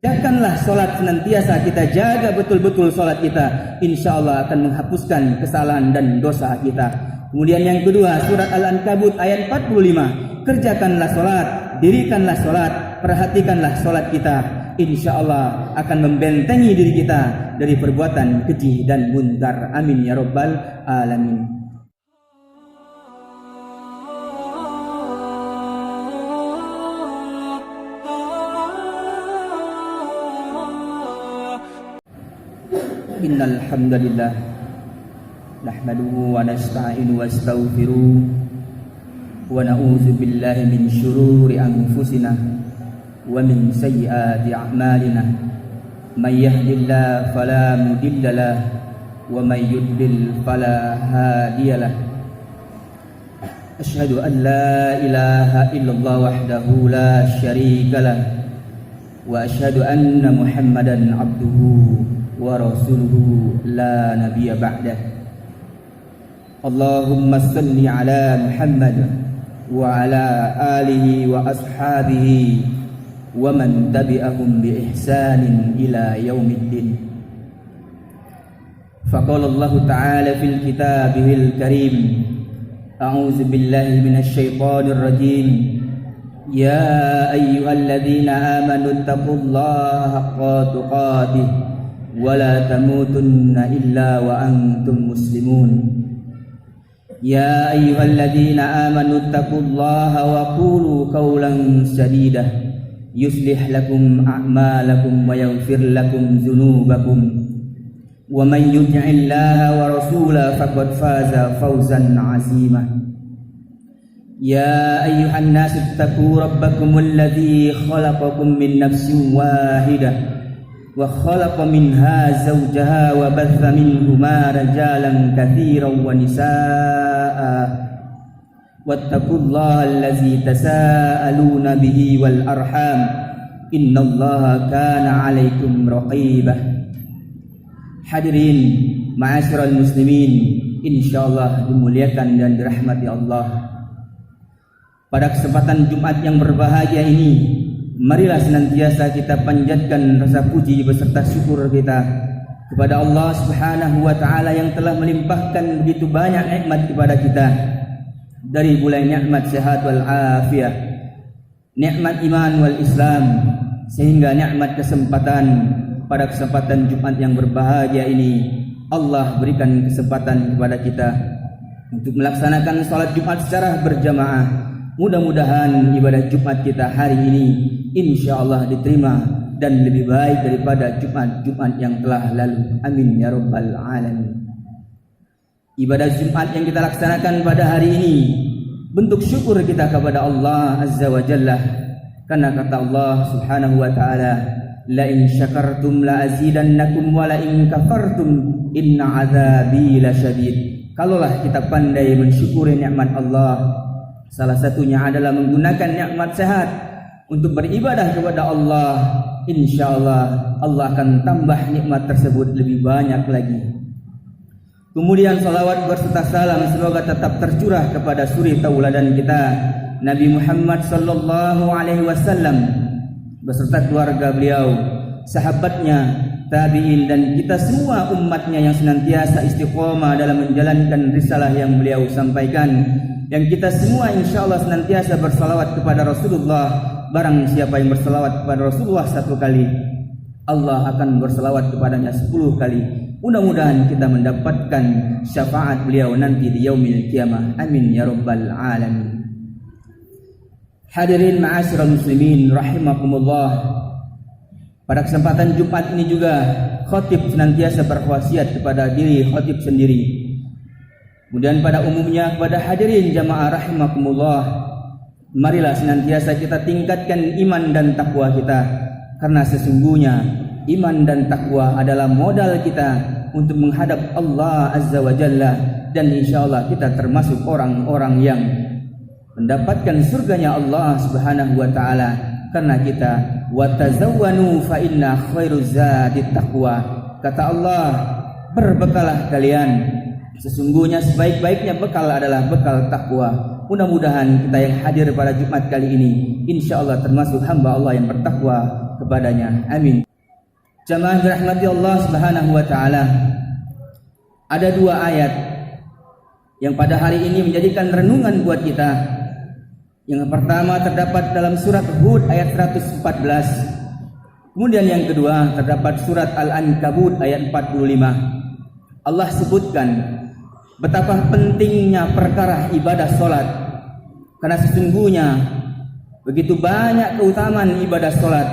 Kerjakanlah sholat senantiasa kita jaga betul-betul sholat kita. Insya Allah akan menghapuskan kesalahan dan dosa kita. Kemudian yang kedua, surat Al-Ankabut ayat 45. Kerjakanlah sholat, dirikanlah sholat, perhatikanlah sholat kita. Insya Allah akan membentengi diri kita dari perbuatan keji dan munkar. Amin ya rabbal alamin. Innal hamdalillah nahmaduhu wa nasta'inu wa nastaghfiruh wa na'udzu billahi min syururi anfusina wa min sayyiati a'malina may yahdihillahu fala mudilla lahu wa may yudlil fala hadiyalah. Asyhadu an la ilaha illallah wahdahu la syarika lah wa asyhadu anna Muhammadan abduhu wa rasuluhu la nabiyya ba'dah. Allahumma salli ala Muhammad wa ala alihi wa ashabihi wa man tabi'ahum bi ihsanin ila yaumiddin. Faqala Allah ta'ala fil kitabihil karim, a'udzu billahi minasy syaithanir rajim. Ya ayyuhalladzina amanu taqullaha haqqa tuqatih wala tamutunna illa wa antum muslimun. Ya ayyuhalladzina amanu taqullaha wa qulu qawlan sadida yuslih lakum a'malakum wa yaghfir lakum dzunubakum wa man yuti'illaha wa rasulahu faqad faza fawzan 'azima. Ya ayyuhan nasu ittaqu rabbakumul ladzi khalaqakum min nafsin wahidah wa khalaqa minha zawjaha wa batha minhuma rijalan katsiran wa nisaa'a wattaqullaha allazi tasaaluna bihi wal arham innallaha kana 'alaikum raqibah. Hadirin ma'asyiral muslimin, insyaallah dimuliakan dan dirahmati Allah. Pada kesempatan Jumat yang berbahagia ini, marilah senantiasa kita panjatkan rasa puji beserta syukur kita kepada Allah Subhanahu wa taala yang telah melimpahkan begitu banyak nikmat kepada kita, dari mulai nikmat sehat wal afiah, nikmat iman wal Islam, sehingga nikmat kesempatan. Pada kesempatan Jumat yang berbahagia ini, Allah berikan kesempatan kepada kita untuk melaksanakan salat Jumat secara berjamaah. Mudah-mudahan ibadah Jumat kita hari ini insya Allah diterima dan lebih baik daripada Jumat-Jumat yang telah lalu. Amin ya rabbal alamin. Ibadah Jumat yang kita laksanakan pada hari ini bentuk syukur kita kepada Allah Azza wa Jalla, karena kata Allah Subhanahu wa taala, la in syakartum la azidannakum wa la in kafartum inna azabi lasyadid. Kalaulah kita pandai mensyukuri nikmat Allah, salah satunya adalah menggunakan nikmat sehat untuk beribadah kepada Allah, insyaallah Allah akan tambah nikmat tersebut lebih banyak lagi. Kemudian salawat berserta salam semoga tetap tercurah kepada suri tauladan kita Nabi Muhammad sallallahu alaihi wasallam beserta keluarga beliau, sahabatnya, tabi'in, dan kita semua umatnya yang senantiasa istiqomah dalam menjalankan risalah yang beliau sampaikan. Yang kita semua insyaallah senantiasa bersalawat kepada Rasulullah. Barang siapa yang bersalawat kepada Rasulullah 1 kali, Allah akan bersalawat kepadanya 10 kali. Mudah-mudahan kita mendapatkan syafaat beliau nanti di yaumil qiyamah. Amin ya rabbal alamin. Hadirin ma'asyiral muslimin rahimakumullah. Pada kesempatan Jumat ini juga khatib senantiasa berwasiat kepada diri khatib sendiri, kemudian pada umumnya kepada hadirin jamaah rahimakumullah, marilah senantiasa kita tingkatkan iman dan takwa kita, karena sesungguhnya iman dan takwa adalah modal kita untuk menghadap Allah Azza wa Jalla, dan insyaallah kita termasuk orang-orang yang mendapatkan surganya Allah Subhanahu wa taala, karena kita watazawwanu fa inna khairuz zadit taqwa. Kata Allah, berbekalah kalian, sesungguhnya sebaik-baiknya bekal adalah bekal takwa. Mudah-mudahan kita yang hadir pada Jumat kali ini insyaallah termasuk hamba Allah yang bertakwa kepadanya. Amin. Jamaah dirahmati Allah Subhanahu wa taala. Ada dua ayat yang pada hari ini menjadikan renungan buat kita. Yang pertama terdapat dalam surat Hud ayat 114. Kemudian yang kedua terdapat surat Al-Ankabut ayat 45. Allah sebutkan betapa pentingnya perkara ibadah solat, karena sesungguhnya begitu banyak keutamaan ibadah solat.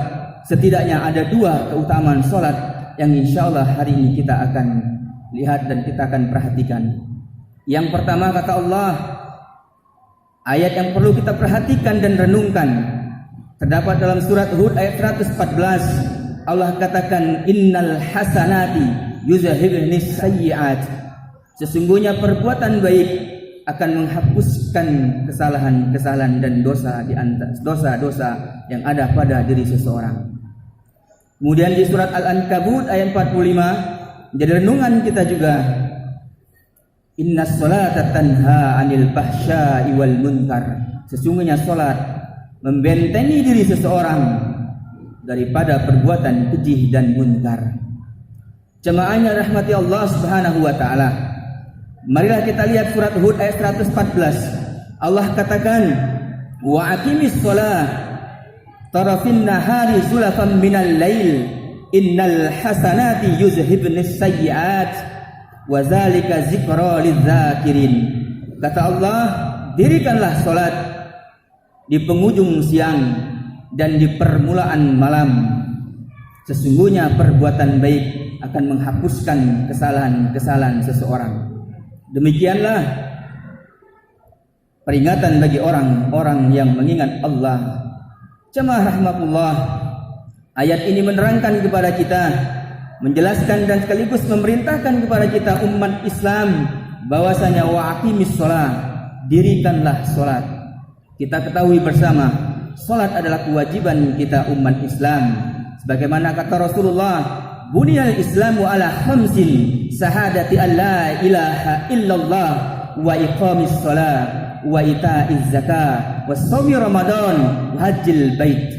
Setidaknya ada dua keutamaan solat yang insya Allah hari ini kita akan lihat dan kita akan perhatikan. Yang pertama kata Allah, ayat yang perlu kita perhatikan dan renungkan terdapat dalam surat Hud ayat 114. Allah katakan, innal hasanati yuzhibnis sayyi'at. Sesungguhnya perbuatan baik akan menghapuskan kesalahan-kesalahan dan dosa di antara dosa-dosa yang ada pada diri seseorang. Kemudian di surat Al-Ankabut ayat 45 menjadi renungan kita juga. Innas salata tanha 'anil fahsya'i wal munkar. Sesungguhnya salat membentengi diri seseorang daripada perbuatan keji dan munkar. Jemaahnya rahmati Allah Subhanahu wa taala. Marilah kita lihat surat Hud ayat 114. Allah katakan, wa aqimis shalah tarafin nahari zulafan minal lail innal hasanati yuzhibnis sayyi'at wa zalika zikra lidzakirin. Kata Allah, dirikanlah salat di penghujung siang dan di permulaan malam. Sesungguhnya perbuatan baik akan menghapuskan kesalahan-kesalahan seseorang. Demikianlah peringatan bagi orang-orang yang mengingat Allah. Jemaah rahmatullah, ayat ini menerangkan kepada kita, menjelaskan dan sekaligus memerintahkan kepada kita umat Islam bahwasanya wa aqimis shalah, dirikanlah salat. Kita ketahui bersama, salat adalah kewajiban kita umat Islam. Sebagaimana kata Rasulullah, buniyal Islamu ala khamsin, sahadati an la ilaha illallah wa iqamis shalah wa ita'iz zakah wa shaumi ramadan wa hajjil bait.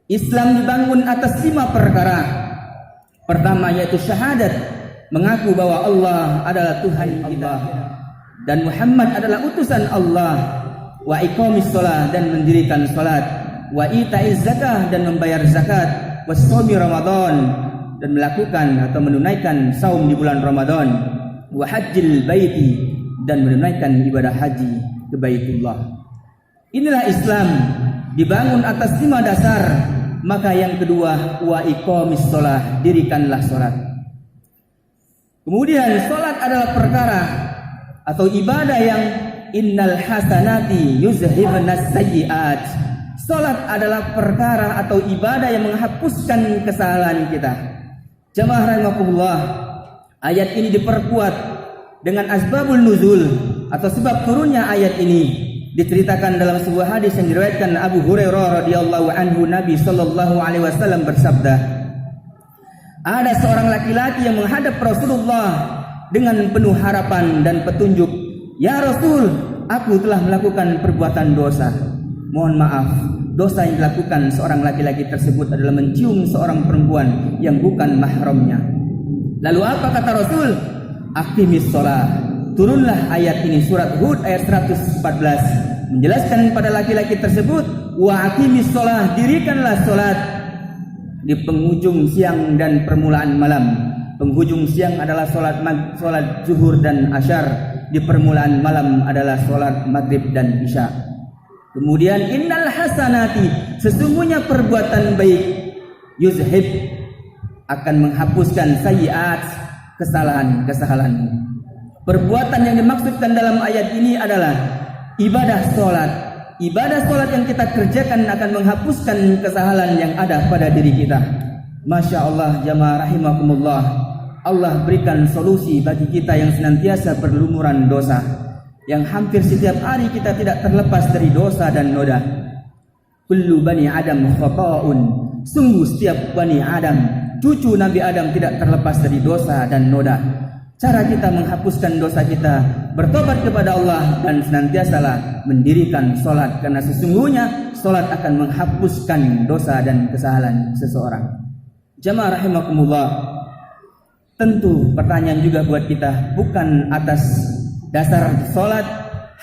Islam dibangun atas 5 perkara. Pertama yaitu syahadat, mengaku bahwa Allah adalah Tuhan kita dan Muhammad adalah utusan Allah. Wa iqamis shalah, dan mendirikan salat. Wa ita'iz zakah, dan membayar zakat. Wa shaumi ramadan, dan melakukan atau menunaikan saum di bulan Ramadan. Wa hajjil baiti, dan menunaikan ibadah haji ke Baitullah. Inilah Islam, dibangun atas 5 dasar. Maka yang kedua, wa iqamis shalah, dirikanlah salat. Kemudian salat adalah perkara atau ibadah yang innal hasanati yuzhibnas sayyi'at. Salat adalah perkara atau ibadah yang menghapuskan kesalahan kita. Jamaah rahimakumullah, ayat ini diperkuat dengan asbabul nuzul atau sebab turunnya ayat ini. Diceritakan dalam sebuah hadis yang diriwayatkan Abu Hurairah radhiyallahu anhu, Nabi sallallahu alaihi wasallam bersabda, ada seorang laki-laki yang menghadap Rasulullah dengan penuh harapan dan petunjuk. Ya Rasul, aku telah melakukan perbuatan dosa. Mohon maaf, dosa yang dilakukan seorang laki-laki tersebut adalah mencium seorang perempuan yang bukan mahramnya. Lalu apa kata Rasul? Aqimis shalah. Turunlah ayat ini, surat Hud ayat 114, menjelaskan pada laki-laki tersebut, wa aqimis shalah, dirikanlah salat di penghujung siang dan permulaan malam. Penghujung siang adalah salat zuhur dan asyar, di permulaan malam adalah salat maghrib dan isya. Kemudian innal hasanati, sesungguhnya perbuatan baik, yuzhib, akan menghapuskan sayyi'at, kesalahan-kesalahan. Perbuatan yang dimaksudkan dalam ayat ini adalah ibadah salat. Ibadah salat yang kita kerjakan akan menghapuskan kesalahan yang ada pada diri kita. Masya Allah, jamaah rahimakumullah, Allah berikan solusi bagi kita yang senantiasa berlumuran dosa, yang hampir setiap hari kita tidak terlepas dari dosa dan noda. Kullu bani Adam khata'un, sungguh setiap bani Adam, cucu Nabi Adam tidak terlepas dari dosa dan noda. cara kita menghapuskan dosa kita, bertobat kepada Allah dan senantiasalah mendirikan solat, karena sesungguhnya solat akan menghapuskan dosa dan kesalahan seseorang. Jamaah rahimakumullah, tentu pertanyaan juga buat kita, bukan atas dasar solat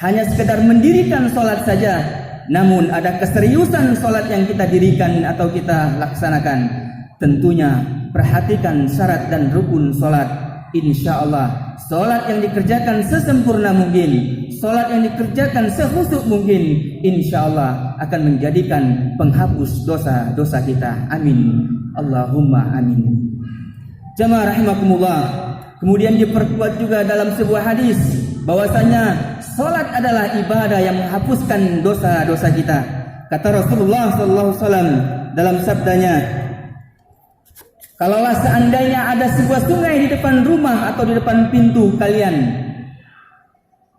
hanya sekedar mendirikan solat saja, namun ada keseriusan solat yang kita dirikan atau kita laksanakan. Tentunya perhatikan syarat dan rukun solat. Insya Allah solat yang dikerjakan sesempurna mungkin, solat yang dikerjakan sehusyuk mungkin, insya Allah akan menjadikan penghapus dosa-dosa kita. Amin, Allahumma amin. Jamaah rahimakumullah, kemudian diperkuat juga dalam sebuah hadis bahwasanya solat adalah ibadah yang menghapuskan dosa-dosa kita. Kata Rasulullah SAW dalam sabdanya, kalaulah seandainya ada sebuah sungai di depan rumah atau di depan pintu kalian,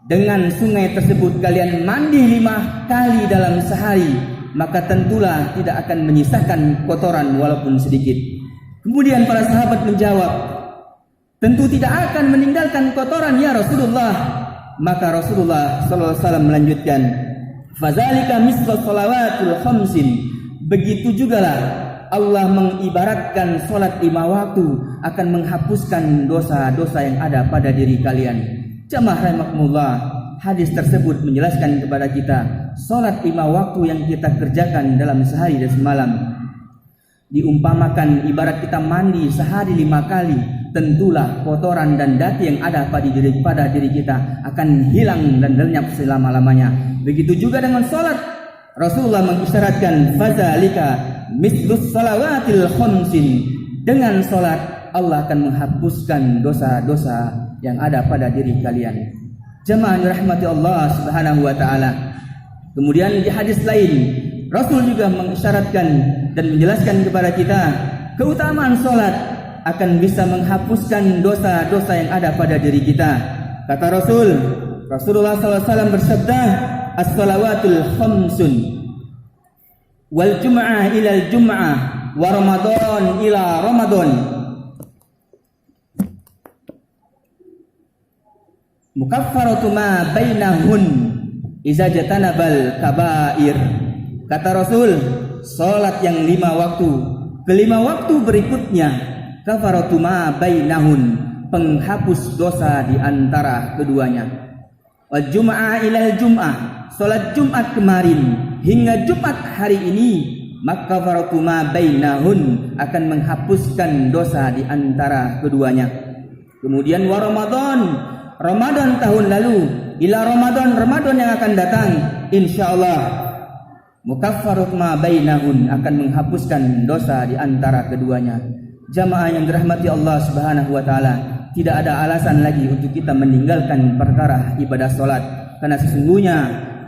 dengan sungai tersebut kalian mandi 5 kali dalam sehari, maka tentulah tidak akan menyisakan kotoran walaupun sedikit. Kemudian para sahabat menjawab, tentu tidak akan meninggalkan kotoran ya Rasulullah. Maka Rasulullah SAW melanjutkan, fazalika mislu shalawatul khamsin. Begitu jugalah Allah mengibaratkan solat 5 waktu akan menghapuskan dosa-dosa yang ada pada diri kalian. Jamaah rahimakumullah, hadis tersebut menjelaskan kepada kita solat 5 waktu yang kita kerjakan dalam sehari dan semalam diumpamakan ibarat kita mandi sehari 5 kali. Tentulah kotoran dan dati yang ada pada diri kita akan hilang dan lenyap selama-lamanya. Begitu juga dengan solat. Rasulullah mengisyaratkan fazalika mislus salawatil khamsin. Dengan solat Allah akan menghapuskan dosa-dosa yang ada pada diri kalian. Jamaah dirahmati Allah Subhanahu wa taala. Kemudian di hadis lain Rasul juga mengisyaratkan dan menjelaskan kepada kita keutamaan solat akan bisa menghapuskan dosa-dosa yang ada pada diri kita. Kata Rasulullah SAW bersabda, as-salawatul khamsun wal jum'ah ilal jum'ah wa ramadan ila ramadan mukaffaratu ma bainahun iza jatanabal kabair. Kata Rasul, salat yang 5 waktu, ke-5 waktu berikutnya kafaratu ma bainahun, penghapus dosa di antara keduanya. Wal jum'ah ilal jum'ah, salat Jumat kemarin hingga Jumat hari ini, maka kafaratu ma bainahun akan menghapuskan dosa di antara keduanya. Kemudian wa Ramadan tahun lalu ila Ramadan yang akan datang, insyaallah mukaffarat ma bainahun akan menghapuskan dosa di antara keduanya. Jamaah yang dirahmati Allah Subhanahu wa taala, tidak ada alasan lagi untuk kita meninggalkan perkara ibadah salat, karena sesungguhnya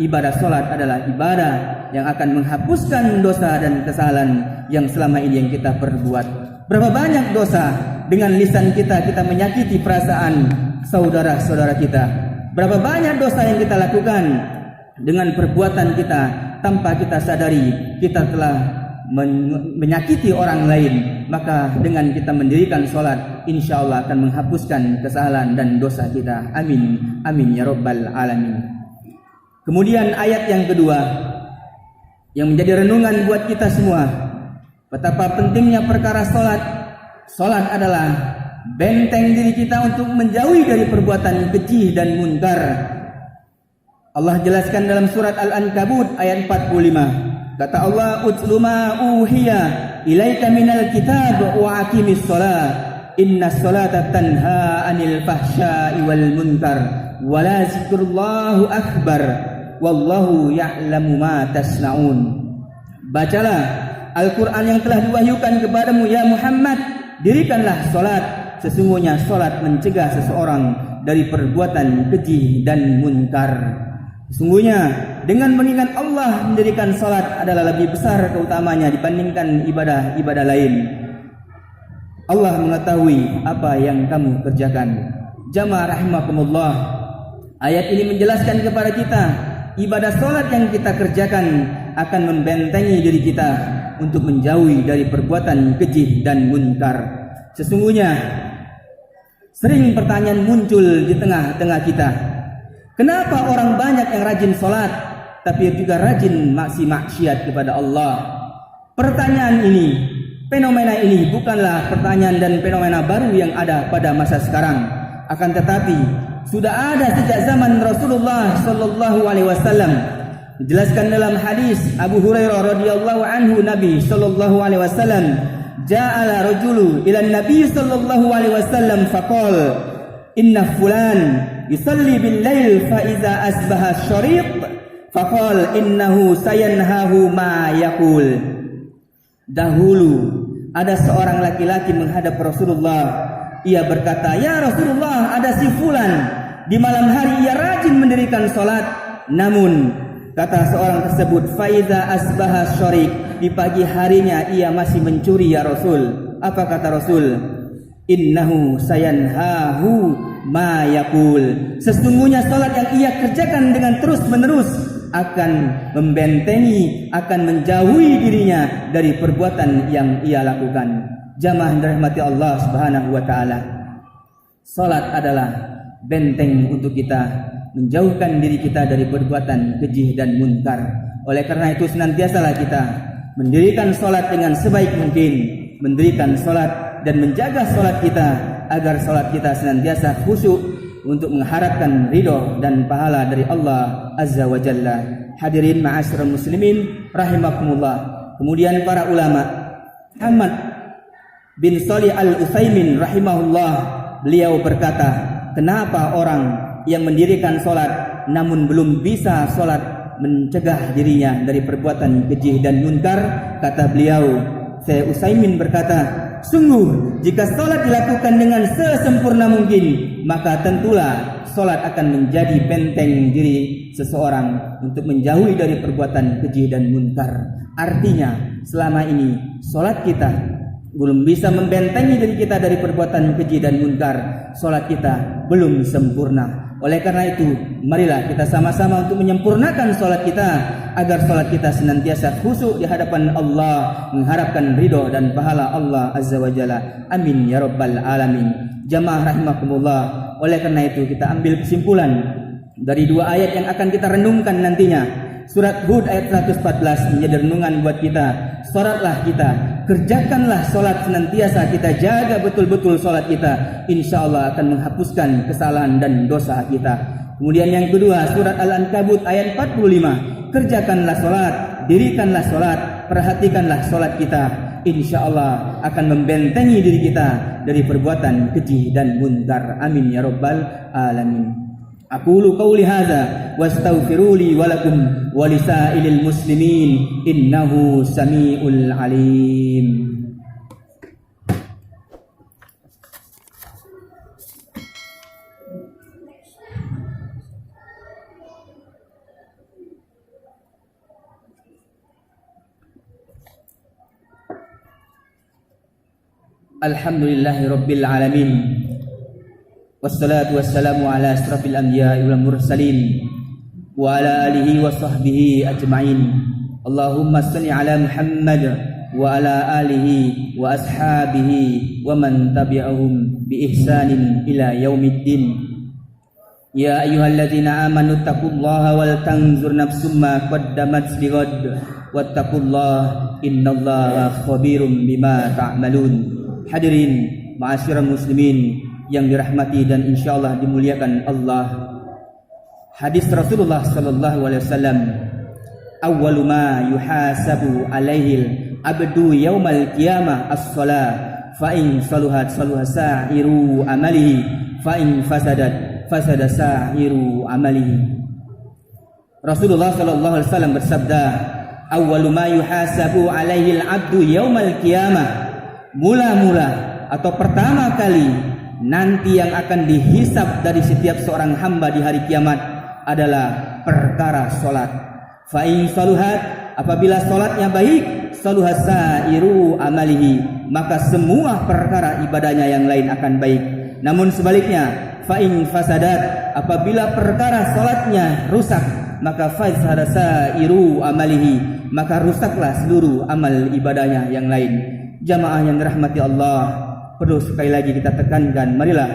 ibadah salat adalah ibadah yang akan menghapuskan dosa dan kesalahan yang selama ini yang kita perbuat. Berapa banyak dosa dengan lisan kita menyakiti perasaan saudara-saudara kita. Berapa banyak dosa yang kita lakukan dengan perbuatan kita tanpa kita sadari kita telah menyakiti orang lain. Maka dengan kita mendirikan sholat, insya Allah akan menghapuskan kesalahan dan dosa kita. Amin, amin ya rabbal alamin. Kemudian ayat yang kedua yang menjadi renungan buat kita semua, betapa pentingnya perkara sholat. Sholat adalah benteng diri kita untuk menjauhi dari perbuatan keji dan munkar. Allah jelaskan dalam surat Al-Ankabut ayat 45. Kata Allah, utlu ma uhiya ilaika minal kitab wa aqimis shalah innas salata tanha anil fahsya'i wal munkar wa la zikrullahu akbar wallahu ya'lamu ma tasna'un. Bacalah Al-Quran yang telah diwahyukan kepadamu ya Muhammad, dirikanlah salat, sesungguhnya salat mencegah seseorang dari perbuatan keji dan munkar. Sesungguhnya dengan mengingat Allah mendirikan salat adalah lebih besar keutamanya dibandingkan ibadah-ibadah lain. Allah mengetahui apa yang kamu kerjakan. Jamaah rahimakumullah, ayat ini menjelaskan kepada kita ibadah salat yang kita kerjakan akan membentengi diri kita untuk menjauhi dari perbuatan keji dan munkar. Sesungguhnya Sering pertanyaan muncul di tengah-tengah kita. Kenapa orang banyak yang rajin sholat, tapi juga rajin maksiat kepada Allah? Pertanyaan ini, fenomena ini bukanlah pertanyaan dan fenomena baru yang ada pada masa sekarang. Akan tetapi, sudah ada sejak zaman Rasulullah sallallahu alaihi wasallam. Dijelaskan dalam hadis Abu Hurairah radhiyallahu anhu, Nabi sallallahu alaihi wasallam, ja'ala rajulu ila Nabi sallallahu alaihi wasallam faqala inna fulan yusalli bil lail fa iza asbaha syariq faqala innahu sayanhahu ma yaqul. Dahulu ada seorang laki-laki menghadap Rasulullah. Ia berkata, "Ya Rasulullah, ada si fulan di malam hari ia rajin mendirikan salat, namun kata seorang tersebut, faiza asbaha syariq, di pagi harinya ia masih mencuri ya Rasul." Apa kata Rasul? Innahu sayanhahu ma yaqul. Sesungguhnya salat yang ia kerjakan dengan terus-menerus akan membentengi, akan menjauhi dirinya dari perbuatan yang ia lakukan. Jamaah yang dirahmati Allah Subhanahu wa taala. Salat adalah benteng untuk kita, menjauhkan diri kita dari perbuatan keji dan munkar. Oleh karena itu senantiasalah kita mendirikan salat dengan sebaik mungkin, mendirikan salat dan menjaga salat kita agar salat kita senantiasa khusyuk untuk mengharapkan ridho dan pahala dari Allah Azza wa Jalla. Hadirin ma'asyiral muslimin rahimakumullah. Kemudian para ulama, Muhammad bin Shalih Al-Utsaimin rahimahullah, beliau berkata, kenapa orang yang mendirikan salat namun belum bisa salat mencegah dirinya dari perbuatan keji dan munkar? Kata beliau, Syekh Utsaimin berkata, sungguh jika salat dilakukan dengan sesempurna mungkin, maka tentulah salat akan menjadi benteng diri seseorang untuk menjauhi dari perbuatan keji dan munkar. Artinya, selama ini salat kita belum bisa membentengi diri kita dari perbuatan keji dan munkar, salat kita belum sempurna. Oleh karena itu, marilah kita sama-sama untuk menyempurnakan salat kita agar salat kita senantiasa khusyuk di hadapan Allah, mengharapkan ridho dan pahala Allah Azza wa Jalla. Amin ya rabbal alamin. Jamaah rahimakumullah. Oleh karena itu kita ambil kesimpulan dari dua ayat yang akan kita renungkan nantinya. Surat Hud ayat 114 menjadi renungan buat kita. Salatlah kita, kerjakanlah salat senantiasa kita, jaga betul-betul salat kita. Insya Allah akan menghapuskan kesalahan dan dosa kita. Kemudian yang kedua, surat Al-Ankabut ayat 45. Kerjakanlah salat, dirikanlah salat, perhatikanlah salat kita. Insya Allah akan membentengi diri kita dari perbuatan keji dan munkar. Amin ya rabbal alamin. Aqulu qawli hadza wastaghfiru li wa lakum wa lisailil muslimin innahu samiul alim. Alhamdulillahi rabbil alamin. Wassalatu wassalamu ala asrafil anbiya'i wal mursalin wa ala alihi wa sahbihi ajma'in. Allahumma salli ala Muhammad wa ala alihi wa ashabihi wa man tabi'ahum bi ihsanin ila yaumiddin. Ya ayyuhalladzina amanu taqullaha wal tanzur nafsum ma qaddamat lighad wattaqullaha innallaha khabirum bima ta'malun. Hadirin ma'asyiral muslimin yang dirahmati dan insyaallah dimuliakan Allah. Hadis Rasulullah sallallahu alaihi wasallam, awwalu ma yuhasabu alaihi al-abdu yaumal qiyamah as-shalah, fa in saluhat saluha sa'iru amalihi, fa in fasadat fasada sa'iru amalihi. Rasulullah sallallahu alaihi wasallam bersabda, awwalu ma yuhasabu alaihi al-abdu yaumal qiyamah, mula-mula atau pertama kali nanti yang akan dihisab dari setiap seorang hamba di hari kiamat adalah perkara salat. Fa in saluhat, apabila salatnya baik, saluha sa'iru amalihi, maka semua perkara ibadahnya yang lain akan baik. Namun sebaliknya, fa in fasadat, apabila perkara salatnya rusak, maka fasada sa'iru amalihi, maka rusaklah seluruh amal ibadahnya yang lain. Jamaah yang dirahmati Allah, perlu sekali lagi kita tekankan, marilah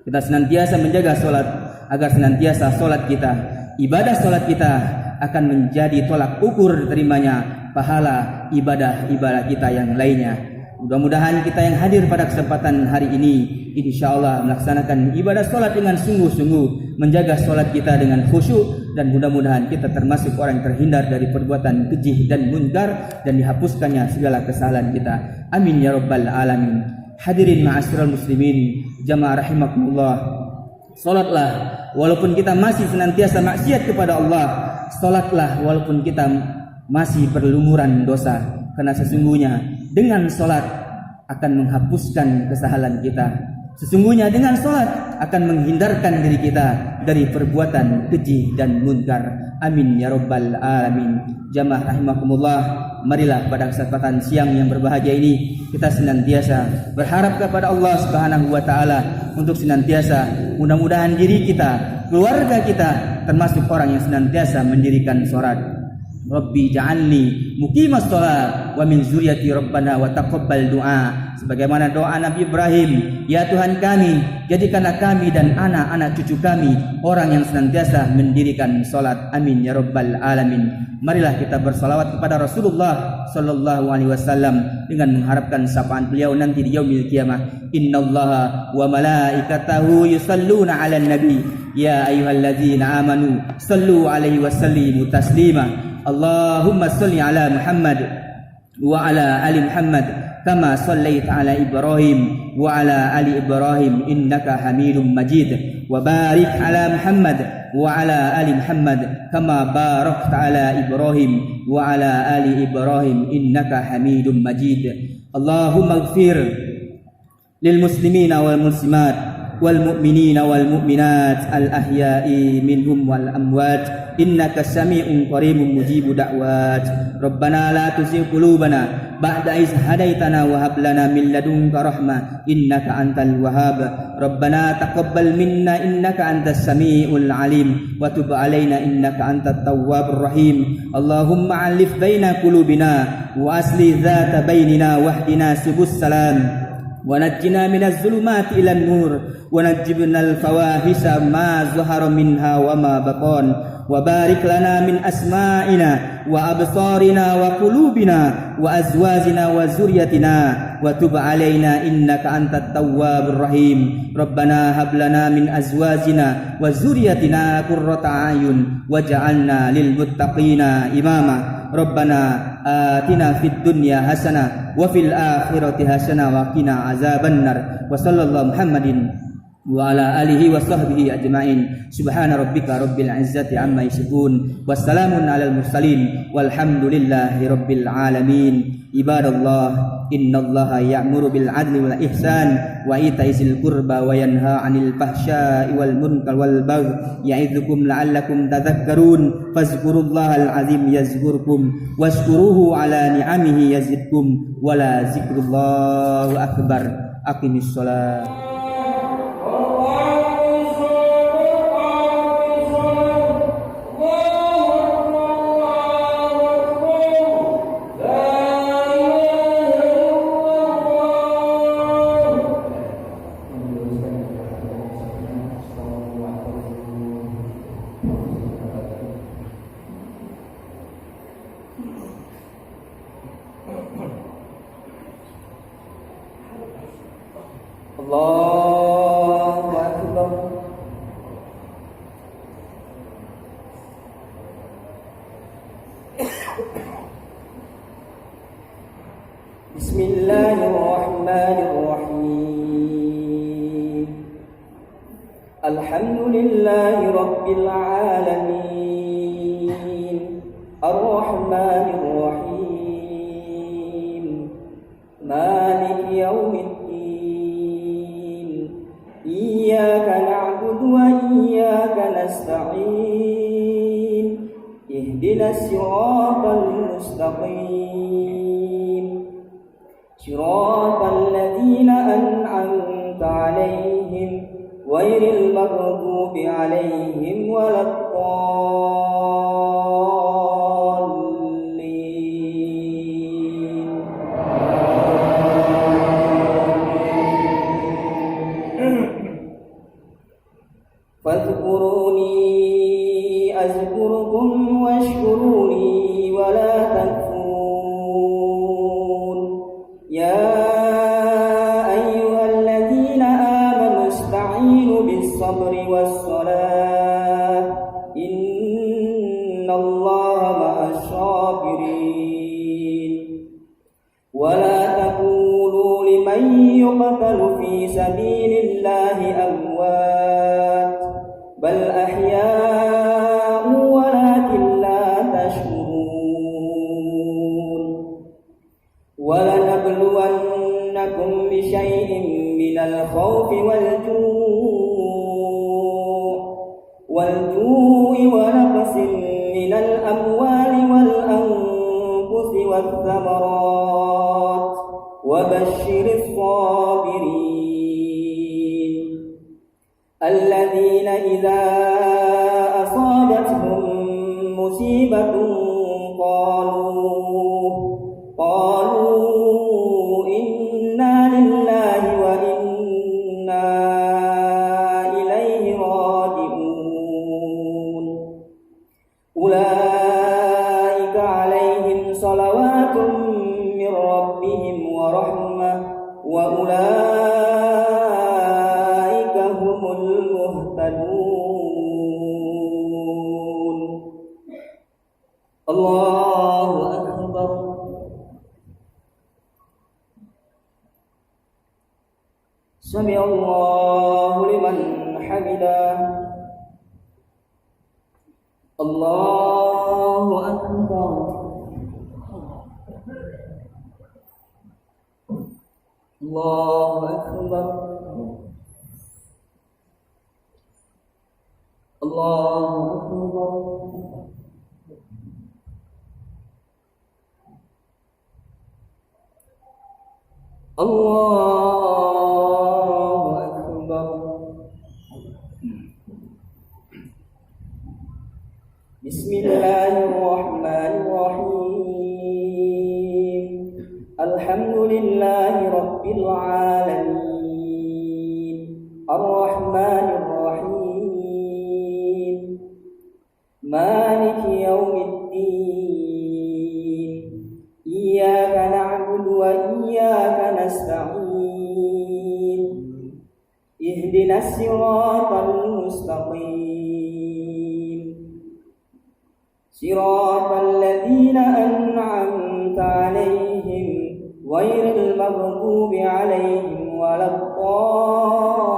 Kita senantiasa menjaga solat agar senantiasa solat kita, ibadah solat kita akan menjadi tolak ukur terimanya pahala ibadah-ibadah kita yang lainnya. Mudah-mudahan kita yang hadir pada kesempatan hari ini insyaallah melaksanakan ibadah solat dengan sungguh-sungguh, menjaga solat kita dengan khusyuk, dan mudah-mudahan kita termasuk orang yang terhindar dari perbuatan keji dan munkar dan dihapuskannya segala kesalahan kita. Amin ya rabbal alamin. Hadirin ma'asyiral muslimin, jamaah rahimakumullah. Salatlah walaupun kita masih senantiasa maksiat kepada Allah. Salatlah walaupun kita masih berlumuran dosa, karena sesungguhnya dengan salat akan menghapuskan kesalahan kita. Sesungguhnya dengan salat akan menghindarkan diri kita dari perbuatan keji dan munkar. Amin ya rabbal alamin. Jamaah rahimakumullah, marilah pada kesempatan siang yang berbahagia ini kita senantiasa berharap kepada Allah Subhanahu wa taala untuk senantiasa mudah-mudahan diri kita, keluarga kita termasuk orang yang senantiasa mendirikan salat. Rabbi ja'alni muqimas shalah wa min zurriyyati rabbana wa taqabbal du'a. Sebagaimana doa Nabi Ibrahim, ya Tuhan kami, jadikanlah kami dan anak-anak cucu kami orang yang senantiasa mendirikan salat. Amin ya rabbal alamin. Marilah kita bersalawat kepada Rasulullah sallallahu alaihi wasallam dengan mengharapkan sapaan beliau nanti di yaumil qiyamah. Innallaha wa malaikatahu yusalluna 'alan nabi ya ayyuhalladzina amanu sallu 'alaihi wa sallimu taslima. Allahumma salli ala Muhammad wa ala ali Muhammad kama sallaita ala Ibrahim wa ala ali Ibrahim innaka Hamidum Majid, wa barik ala Muhammad wa ala ali Muhammad kama barakta ala Ibrahim wa ala ali Ibrahim innaka Hamidum Majid. Allahumma ighfir lil muslimina wal muslimat wal mu'minina wal mu'minat al ahya'i minhum wal amwat innaka sami'un qaribun mujibu da'wat. Rabbana la tuzigh qulubana ba'da idh hadaitana wa hab lana min ladunka rahmah innaka antal wahhab. Rabbana taqabbal minna innaka antas sami'ul alim wa tub alaina innaka antat tawwabur rahim. Allahumma 'alif baina qulubina wa aslih dhata bainina wahdina subus salam wa najjina minaz zulumati ilan nur wa najjibnal fawahisha ma zahara minha wa ma batan wa barik lana min asma'ina wa absarina wa qulubina wa azwajina wa zurriyyatina wa tub alaina innaka antat tawwabur rahim. Rabbana hab lana min azwajina wa zurriyyatina qurrata a'yun waj'alna lil muttaqina imama. Rabbana atina fid dunya hasanah wa fil akhirati hasanah wa qina azabannar. Wa sallallahu Muhammadin wa ala alihi wa sahbihi ajma'in. Subhana rabbika rabbil izzati amma yasifun, wassalamun alal mursalin, walhamdulillahi rabbil alamin. Ibadallah, innallaha ya'muru bil adli wal ihsan wa itaizil qurba wa yanha 'anil fahsya'i wal munkar wal baghi ya'idzukum la'allakum tadhakkarun. Fazkurullahal azim yazkurkum washkuruhu 'ala ni'amihi yazidkum wa la zikrullahu akbar. Aqimis shalah. Allahu Akbar. Bismillahirrahmanirrahim. Alhamdulillahi rabbil alamin. Ar-Rahmanir Rahim. Maliki yaumiddin. Iyyaka na'budu wa iyyaka nasta'in. Ihdinas siratal mustaqim. Siratal ladzina an'amta 'alaihim ghairil maghdubi 'alaihim waladdallin. في سبيل الله أموات بل أحياء ولكن لا تشعرون ولنبلونكم بشيء من الخوف والجوع ونقص من الأموال والأنفس والثمرات وبشر الصابرين الذين إذا أصابتهم مصيبة قالوا إنا لله وإنا إليه راجعون أولئك عليهم صلوات من ربهم ورحمة وأولئك هم المهتدون الله أكبر سمع الله لمن حمده الله أكبر الله أكبر الله أكبر الله أكبر بسم الله الرحمن الرحيم الحمد لله رب العالمين الرحمن الرحيم مالك يوم الدين إياك نعبد وإياك نستعين اهدنا الصراط المستقيم صراط الذين أنعمت عليهم غير المغضوب عليهم ولا الضالين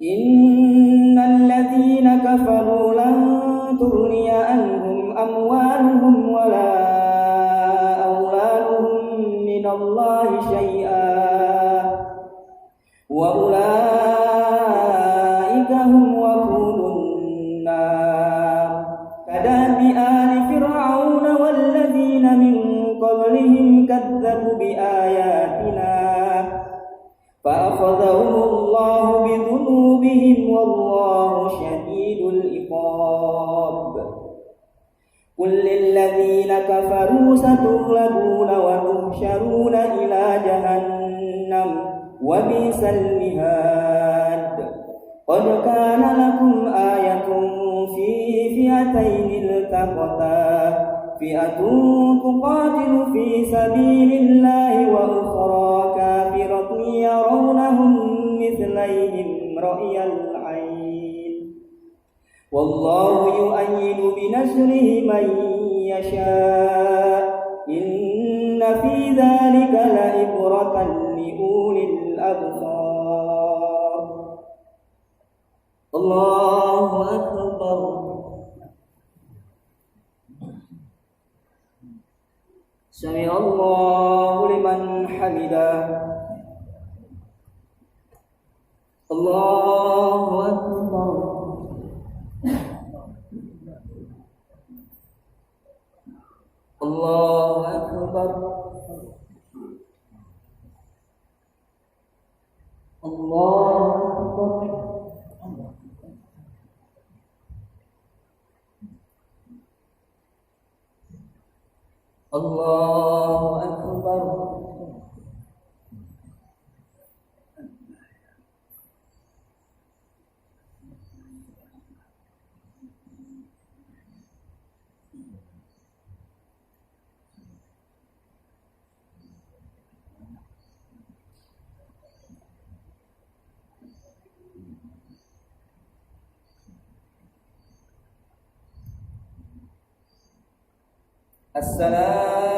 إن الذين كفروا لن تغني عنهم أموالهم ولا أولادهم من الله شيئا وأولئك هم وقود النار كدأب آل فرعون والذين من قبلهم كذبوا بآياتنا فأخذهم الله بذنوبهم والله شديد العقاب قل للذين كفروا ستغلبون وتحشرون إلى جهنم وبئس المهاد قد كان لكم آية في فئتين التقتا فئة تقاتل في سبيل الله وأخرى كافرة يرونهم مثليهم رأي العين والله يؤيد بنصره من يشاء إن في ذلك لعبرة لأولي الأبصار الله أكبر سمع الله لمن حمده الله أكبر الله أكبر الله أكبر الله أكبر Assalamu